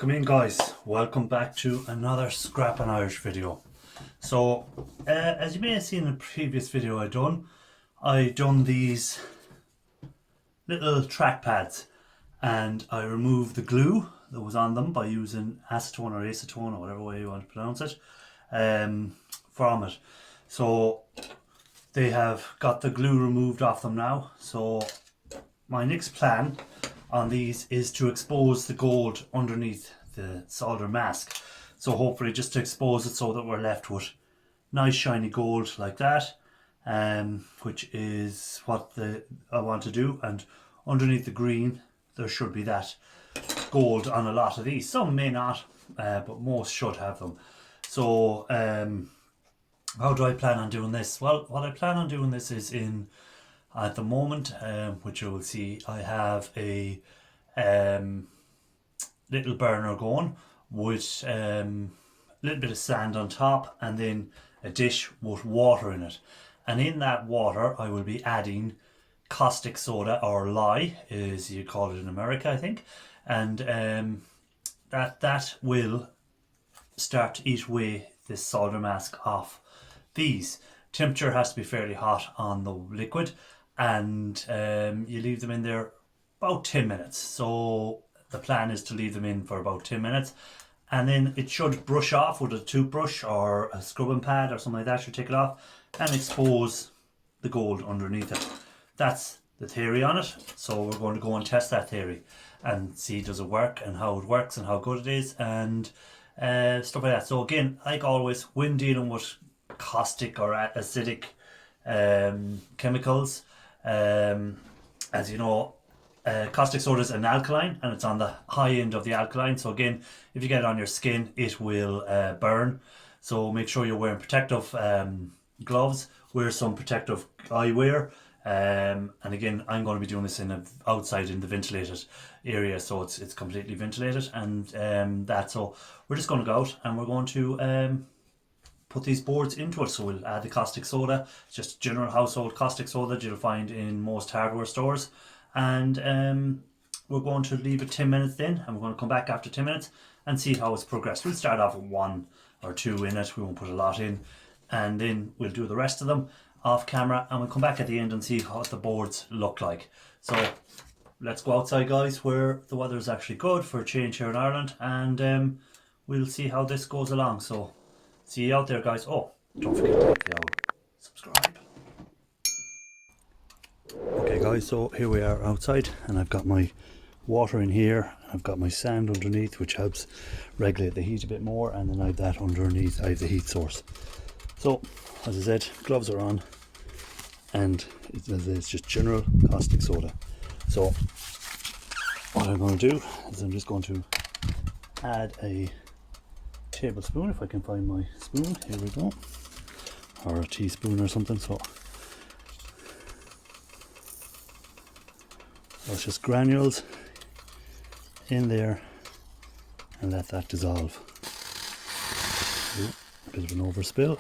Welcome in, guys. Welcome back to another Scrappin' Irish video. So as you may have seen in the previous video I done these little track pads and I removed the glue that was on them by using acetone or acetone or whatever way you want to pronounce it from it. So they have got the glue removed off them now. So my next plan on these is to expose the gold underneath the solder mask. So hopefully just to expose it so that we're left with nice shiny gold like that, which is what I want to do. And underneath the green there should be that gold on a lot of these. Some may not, but most should have them. So how do I plan on doing this? Well, what I plan on doing this is at the moment, which you will see, I have a little burner going with a little bit of sand on top and then a dish with water in it. And in that water I will be adding caustic soda, or lye as you call it in America, I think. And that will start to eat away this solder mask off these. Temperature has to be fairly hot on the liquid, and you leave them in there about 10 minutes. So the plan is to leave them in for about 10 minutes, and then it should brush off with a toothbrush or a scrubbing pad or something like that. Should take it off and expose the gold underneath it. That's the theory on it. So we're going to go and test that theory and see does it work and how it works and how good it is and stuff like that. So again, like always, when dealing with caustic or acidic chemicals, as you know, caustic soda is an alkaline and it's on the high end of the alkaline. So again, if you get it on your skin, it will burn. So make sure you're wearing protective gloves, wear some protective eyewear. And again, I'm going to be doing this outside in the ventilated area, so it's completely ventilated, and so we're just going to go out and we're going to put these boards into it. So we'll add the caustic soda. It's just general household caustic soda that you'll find in most hardware stores, and we're going to leave it 10 minutes then, and we're going to come back after 10 minutes and see how it's progressed. We'll start off with 1 or 2 in it, we won't put a lot in, and then we'll do the rest of them off camera, and we'll come back at the end and see what the boards look like. So let's go outside, guys, where the weather is actually good for a change here in Ireland, and we'll see how this goes along. So see you out there, guys. Oh, don't forget to hit the old subscribe. Okay, guys, so here we are outside, and I've got my water in here, I've got my sand underneath, which helps regulate the heat a bit more, and then I have that underneath. I have the heat source. So as I said, gloves are on, and it's just general caustic soda. So what I'm going to do is I'm just going to add a tablespoon, if I can find my spoon, here we go, or a teaspoon or something. So it's just granules in there, and let that dissolve. Ooh, a bit of an overspill.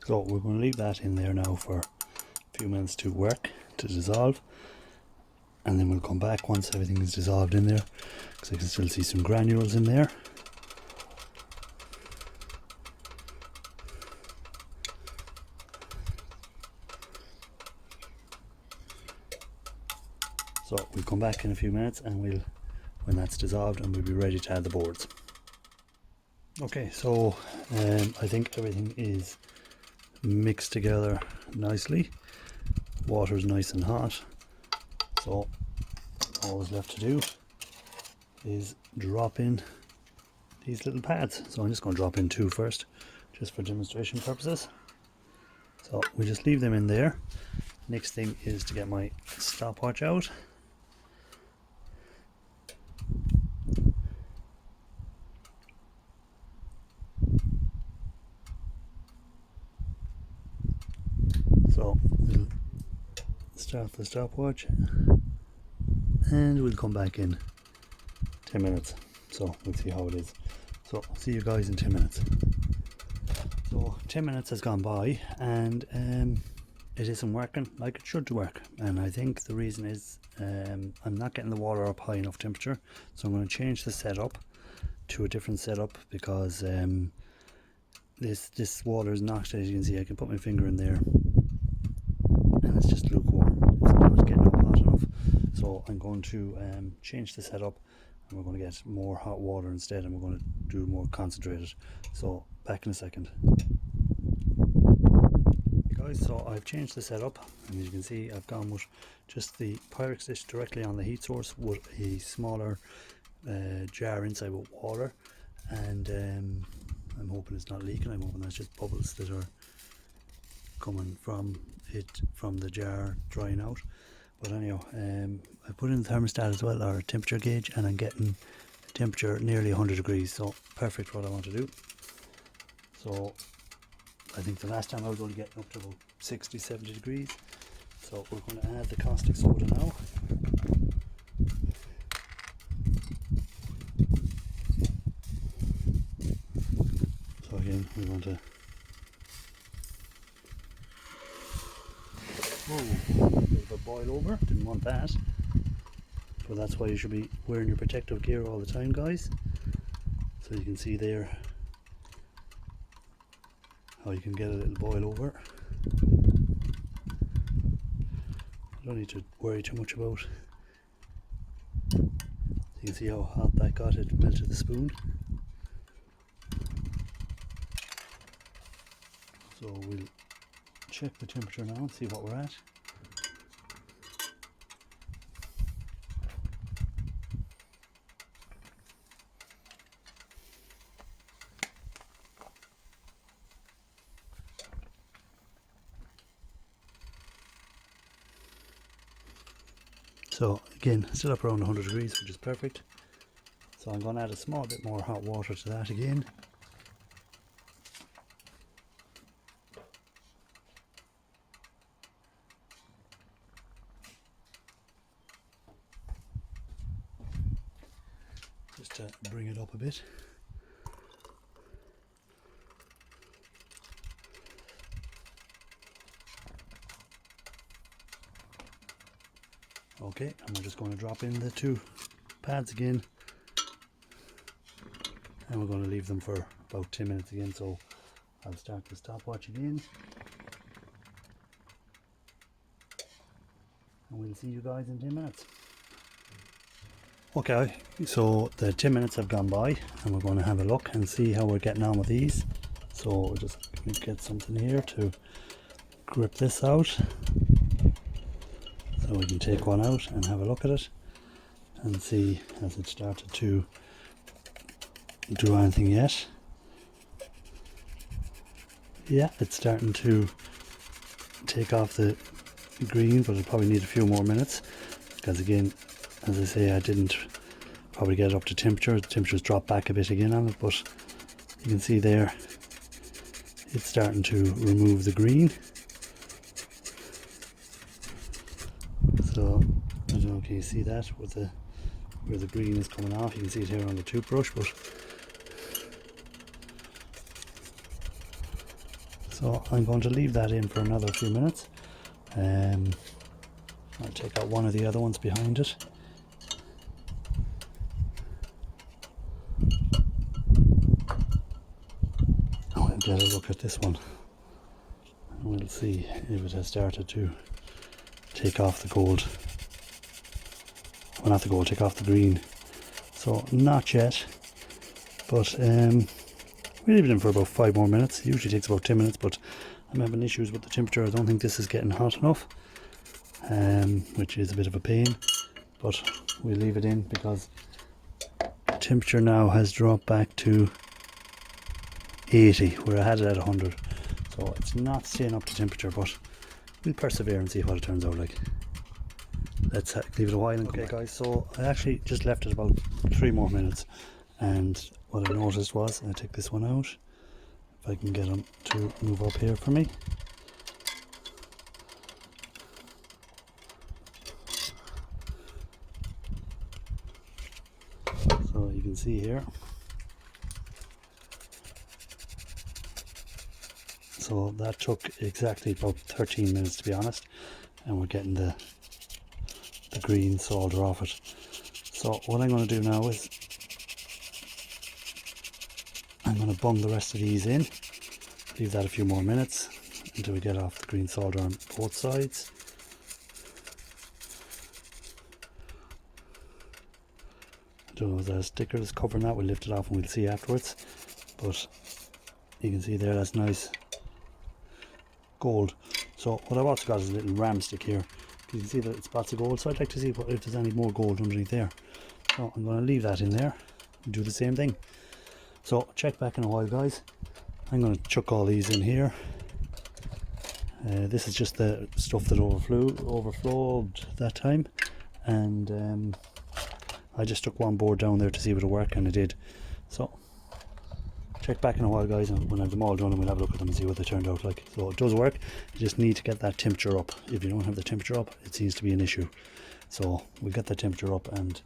So we're going to leave that in there now for a few minutes to work, to dissolve, and then we'll come back once everything is dissolved in there, because I can still see some granules in there. So we'll come back in a few minutes, and when that's dissolved, and we'll be ready to add the boards. Okay, so I think everything is mixed together nicely. Water's nice and hot, so all is left to do is drop in these little pads. So I'm just going to drop in 2 first, just for demonstration purposes. So we just leave them in there. Next thing is to get my stopwatch out. So we'll start the stopwatch and we'll come back in 10 minutes. So we'll see how it is. So see you guys in 10 minutes. So 10 minutes has gone by, and it isn't working like it should work, and I think the reason is I'm not getting the water up high enough temperature. So I'm going to change the setup to a different setup, because this water is not, as you can see, I can put my finger in there and it's just lukewarm. It's not getting up hot enough. So I'm going to change the setup, and we're going to get more hot water instead, and we're going to do more concentrated. So back in a second. Guys, so I've changed the setup, and as you can see I've gone with just the Pyrex dish directly on the heat source with a smaller jar inside with water, and I'm hoping it's not leaking. I'm hoping that's just bubbles that are coming from the jar drying out. But anyhow, I put in the thermostat as well, or a temperature gauge, and I'm getting a temperature nearly 100 degrees, so perfect for what I want to do. So I think the last time I was only getting up to about 60-70 degrees. So we're going to add the caustic soda now. So again, we want to... Whoa, a bit of a boil over, didn't want that. So that's why you should be wearing your protective gear all the time, guys. So you can see there how you can get a little boil over. You don't need to worry too much about. You can see how hot that got, it melted the spoon. So we'll check the temperature now and see what we're at. So again, still up around 100 degrees, which is perfect. So I'm going to add a small bit more hot water to that again. Just to bring it up a bit. Okay, and we're just going to drop in the 2 pads again, and we're going to leave them for about 10 minutes again. So I'll start the stopwatch again, and we'll see you guys in 10 minutes. Okay, so the 10 minutes have gone by, and we're going to have a look and see how we're getting on with these. So we're just going to get something here to grip this out, so we can take one out and have a look at it and see has it started to do anything yet. Yeah, it's starting to take off the green, but it'll probably need a few more minutes, because again, as I say, I didn't probably get it up to temperature. The temperature's dropped back a bit again on it, but you can see there it's starting to remove the green. So I don't know, can you see that with where the green is coming off? You can see it here on the toothbrush, but so I'm going to leave that in for another few minutes. I'll take out one of the other ones behind it. I'll get a look at this one, and we'll see if it has started to take off the gold. Well, not the gold, take off the green. So not yet, but we'll leave it in for about 5 more minutes. It usually takes about 10 minutes, but I'm having issues with the temperature. I don't think this is getting hot enough, which is a bit of a pain, but we'll leave it in because the temperature now has dropped back to 80 where I had it at 100. So it's not staying up to temperature, but we'll persevere and see what it turns out like. Let's leave it a while and come back. Guys, so I actually just left it about 3 more minutes, and what I noticed was, I take this one out, if I can get him to move up here for me. see here. So that took exactly about 13 minutes to be honest, and we're getting the green solder off it. So what I'm going to do now is I'm going to bung the rest of these in, leave that a few more minutes until we get off the green solder on both sides. I don't know if there's a sticker that's covering that, we'll lift it off and we'll see afterwards, but you can see there that's nice gold. So what I've also got is a little ram stick here. You can see that it's spots of gold, so I'd like to see if there's any more gold underneath there. So I'm going to leave that in there and do the same thing. So check back in a while guys. I'm going to chuck all these in here. This is just the stuff that overflowed that time, and I just took one board down there to see if it'll work, and it did. So check back in a while guys, and when I have them all done and we'll have a look at them and see what they turned out like. So it does work, you just need to get that temperature up. If you don't have the temperature up, it seems to be an issue. So we get the temperature up and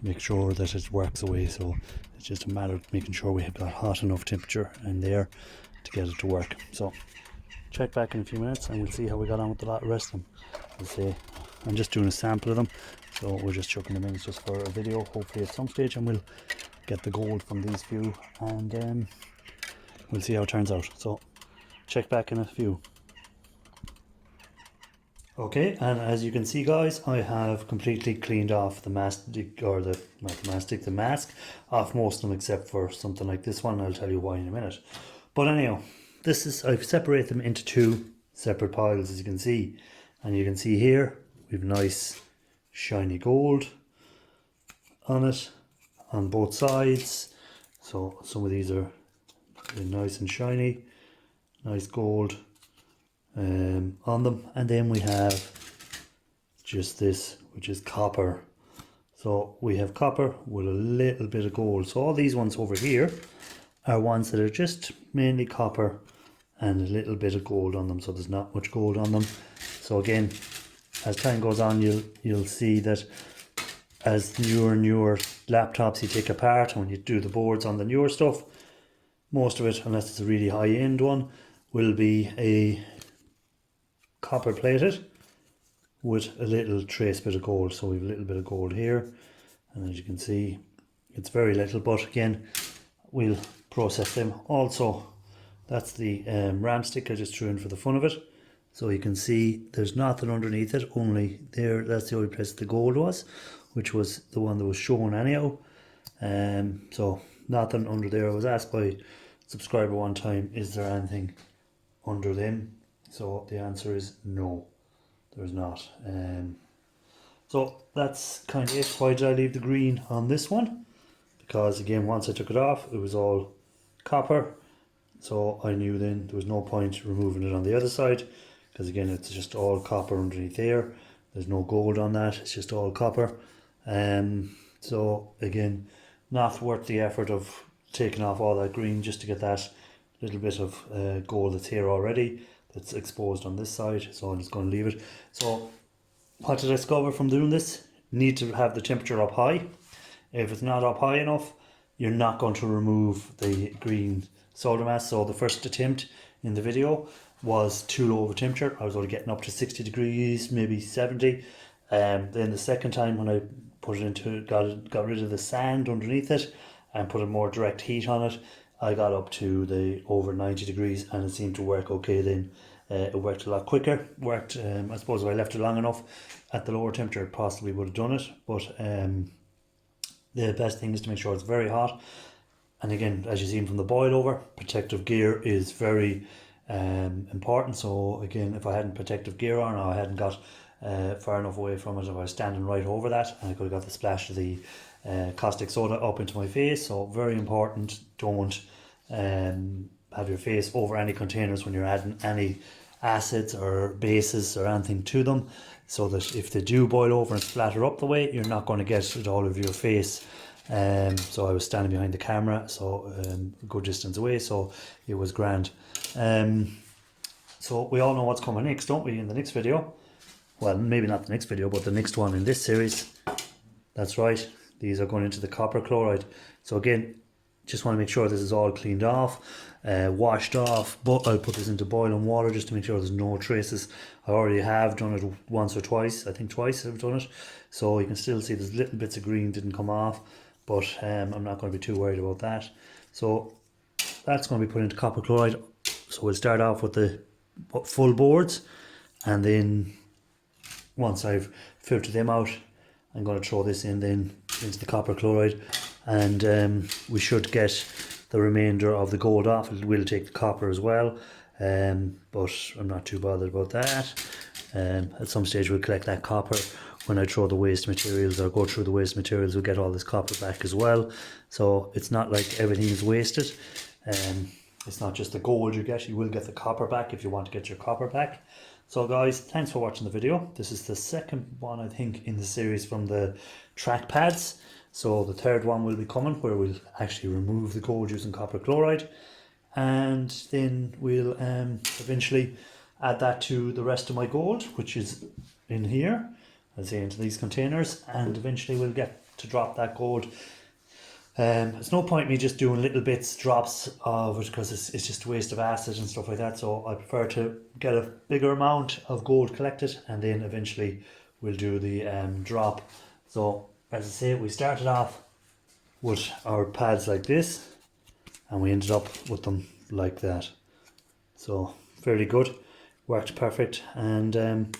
make sure that it works away. So it's just a matter of making sure we have got hot enough temperature in there to get it to work. So check back in a few minutes and we'll see how we got on with the rest of them. I'll say I'm just doing a sample of them, so we're just chucking them in just for a video, hopefully at some stage, and we'll get the gold from these few, and we'll see how it turns out. So check back in a few. Okay, and as you can see guys, I have completely cleaned off the mastic, or the mask off most of them except for something like this one. I'll tell you why in a minute. But anyhow, this is, I've separated them into two separate piles, as you can see, and you can see here we've nice shiny gold on it on both sides. So some of these are really nice and shiny, nice gold on them, and then we have just this, which is copper. So we have copper with a little bit of gold. So all these ones over here are ones that are just mainly copper and a little bit of gold on them, so there's not much gold on them. So again, as time goes on, you'll see that as newer laptops you take apart, and when you do the boards on the newer stuff, most of it, unless it's a really high end one, will be a copper plated with a little trace bit of gold. So we have a little bit of gold here, and as you can see it's very little, but again we'll process them. Also, that's the ram stick I just threw in for the fun of it. So you can see there's nothing underneath it, only there, that's the only place the gold was, which was the one that was shown anyhow. So nothing under there. I was asked by a subscriber one time, is there anything under them? So the answer is no, there's not. So that's kind of it. Why did I leave the green on this one? Because again, once I took it off, it was all copper, so I knew then there was no point removing it on the other side, because again it's just all copper underneath there. There's no gold on that, it's just all copper. So again, not worth the effort of taking off all that green just to get that little bit of gold that's here already, that's exposed on this side. So I'm just going to leave it. So what did I discover from doing this? Need to have the temperature up high. If it's not up high enough, you're not going to remove the green solder mask. So the first attempt in the video was too low of a temperature. I was only getting up to 60 degrees, maybe 70. Then the second time when I put it into, got rid of the sand underneath it and put a more direct heat on it, I got up to the over 90 degrees, and it seemed to work okay then. It worked a lot quicker. I suppose if I left it long enough at the lower temperature, it possibly would have done it. But the best thing is to make sure it's very hot. And again, as you've seen from the boil over, protective gear is very important. So again, if I hadn't protective gear on, or I hadn't got far enough away from it, if I was standing right over that, I could have got the splash of the caustic soda up into my face. So very important, don't have your face over any containers when you're adding any acids or bases or anything to them, so that if they do boil over and splatter up the way, you're not going to get it all over your face. So I was standing behind the camera, so a good distance away, so it was grand. So we all know what's coming next, don't we, in the next video? Well, maybe not the next video, but the next one in this series. That's right, these are going into the copper chloride. So again, just want to make sure this is all cleaned off, washed off, but I'll put this into boiling water just to make sure there's no traces. I already have done it once or twice, I think twice I've done it, so you can still see there's little bits of green didn't come off, but I'm not going to be too worried about that. So that's going to be put into copper chloride. So we'll start off with the full boards, and then once I've filtered them out, I'm going to throw this in then into the copper chloride, and we should get the remainder of the gold off. It will take the copper as well, but I'm not too bothered about that. At some stage we'll collect that copper. When I throw the waste materials or go through the waste materials, we'll get all this copper back as well. So it's not like everything is wasted. It's not just the gold you get, you will get the copper back if you want to get your copper back. So guys, thanks for watching the video. This is the second one, I think, in the series from the track pads. So the third one will be coming, where we'll actually remove the gold using copper chloride, and then we'll eventually add that to the rest of my gold, which is in here, I'll say into these containers, and eventually we'll get to drop that gold. There's no point me just doing little bits, drops of it, because it's just a waste of acid and stuff like that. So I prefer to get a bigger amount of gold collected, and then eventually we'll do the drop. So as I say, we started off with our pads like this, and we ended up with them like that. So fairly good, worked perfect, and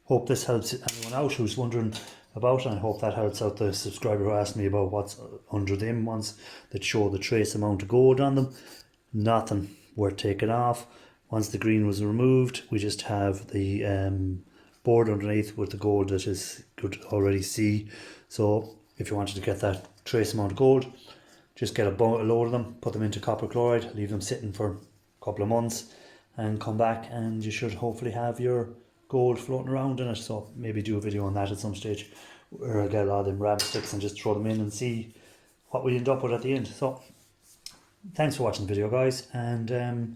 hope this helps anyone out who's wondering about, and I hope that helps out the subscriber who asked me about what's under them ones that show the trace amount of gold on them. Nothing worth taking off. Once the green was removed, we just have the board underneath with the gold that is could already see. So if you wanted to get that trace amount of gold, just get a load of them, put them into copper chloride, leave them sitting for a couple of months, and come back and you should hopefully have your gold floating around in it. So maybe do a video on that at some stage, where I'll get a lot of them ram sticks and just throw them in and see what we end up with at the end. So thanks for watching the video, guys, and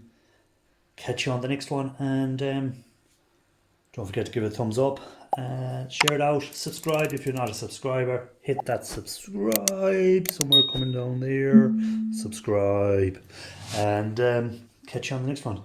catch you on the next one. And don't forget to give it a thumbs up, share it out, subscribe if you're not a subscriber, hit that subscribe somewhere coming down there, subscribe, and catch you on the next one.